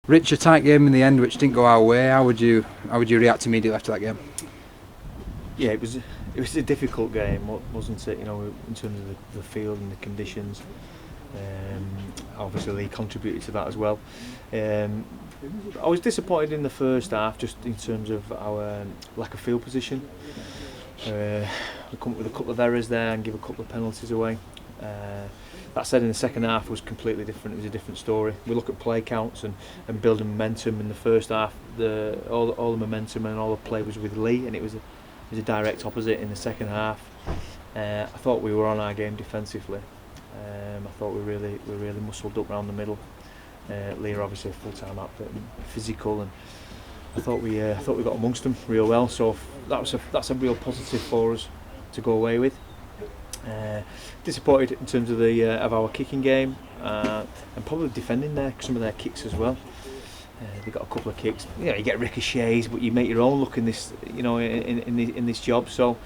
Rich, a tight game in the end, which didn't go our way. How would you react immediately after that game? Yeah, it was a difficult game, wasn't it? You know, in terms of the field and the conditions. Obviously, Leigh contributed to that as well. I was disappointed in the first half, just in terms of our lack of field position. We come up with a couple of errors there and give a couple of penalties away. That said, in the second half it was completely different. It was a different story. We look at play counts and building momentum. In the first half, all the momentum and all the play was with Leigh, and it was a direct opposite in the second half. I thought we were on our game defensively. I thought we really muscled up around the middle. Leigh are obviously a full-time outfit, and physical, and I thought we got amongst them real well. So that's a real positive for us to go away with. Disappointed in terms of of our kicking game, and probably defending some of their kicks as well. They got a couple of kicks. You know, you get ricochets, but you make your own look in this. You know, in this job. So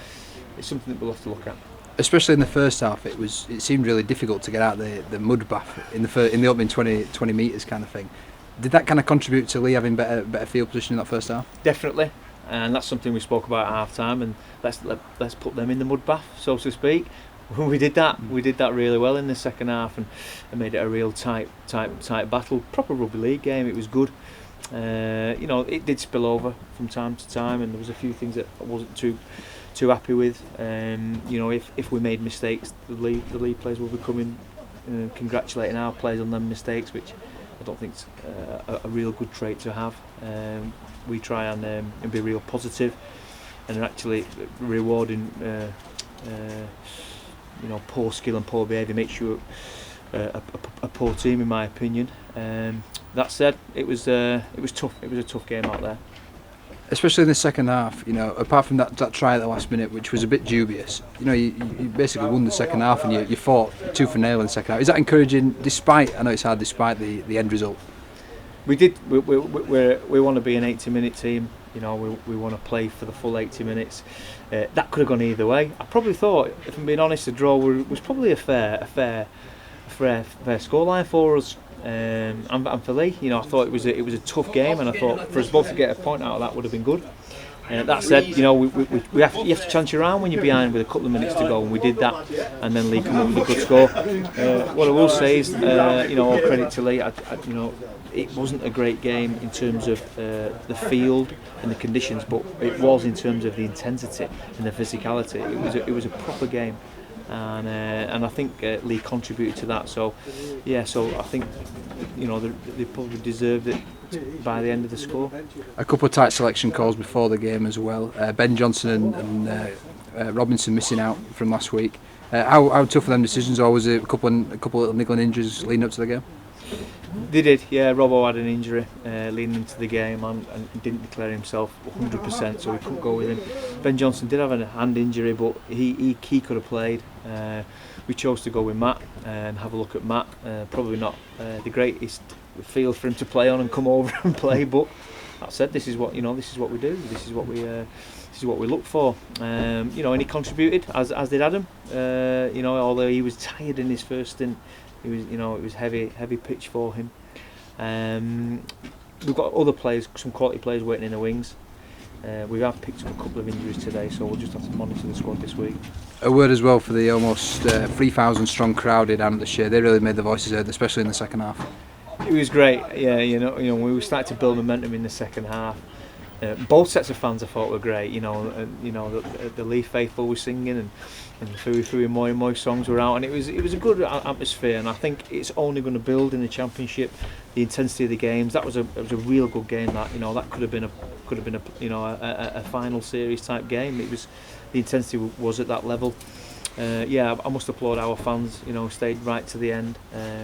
it's something that we'll have to look at. Especially in the first half, it seemed really difficult to get out the mud bath in the opening 20 metres kind of thing. Did that kind of contribute to Leigh having better field position in that first half? Definitely, and that's something we spoke about at half time. And let's put them in the mud bath, so to speak. We did that. We did that really well in the second half, and made it a real tight battle. Proper rugby league game. It was good. You know, it did spill over from time to time, and there was a few things that I wasn't too happy with. You know, if we made mistakes, the Leigh players will be coming congratulating our players on them mistakes, which I don't think is a real good trait to have. We try and be real positive, and are actually rewarding you know, poor skill and poor behaviour makes you a poor team, in my opinion. That said, it was tough. It was a tough game out there. Especially in the second half, you know, apart from that try at the last minute, which was a bit dubious, you know, you basically won the second half, and you fought tooth and nail in the second half. Is that encouraging, despite, I know it's hard, despite the end result? We did. We want to be an 80-minute team. You know, we want to play for the full 80 minutes. That could have gone either way. I probably thought, if I'm being honest, the draw was probably a fair scoreline for us. And for Leigh, you know, I thought it was a tough game, and I thought for us both to get a point out of that would have been good. That said, you know, you have to chance your arm when you're behind with a couple of minutes to go, and we did that, and then Leigh came up with a good score. What I will say is, you know, all credit to Leigh. You know, it wasn't a great game in terms of the field and the conditions, but it was in terms of the intensity and the physicality. It was a proper game. And I think Leigh contributed to that. So, yeah. So I think, you know, they probably deserved it by the end of the score. A couple of tight selection calls before the game as well. Ben Johnson and Robinson missing out from last week. How tough were them decisions, or was it a couple of niggling injuries leading up to the game? They did, yeah. Robbo had an injury leading into the game and didn't declare himself 100%, so we couldn't go with him. Ben Johnson did have a hand injury, but he could have played. We chose to go with Matt and have a look at Matt. Probably not the greatest field for him to play on and come over and play, but that said, this is what we do. This is what we look for. You know, and he contributed as did Adam. You know, although he was tired in his first stint. It was heavy pitch for him. We've got other players, some quality players waiting in the wings. We have picked up a couple of injuries today, so we'll just have to monitor the squad this week. A word as well for the almost 3,000 strong crowd in Hampshire. They really made the voices heard, especially in the second half. It was great. Yeah, you know, we started to build momentum in the second half. Both sets of fans I thought were great. You know, the Leigh faithful were singing, and the Fui Fui and Moi Moi songs were out, and it was a good atmosphere. And I think it's only going to build in the championship. The intensity of the games. That was a real good game. That could have been a final series type game. The intensity was at that level. Yeah, I must applaud our fans. You know, stayed right to the end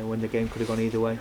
when the game could have gone either way.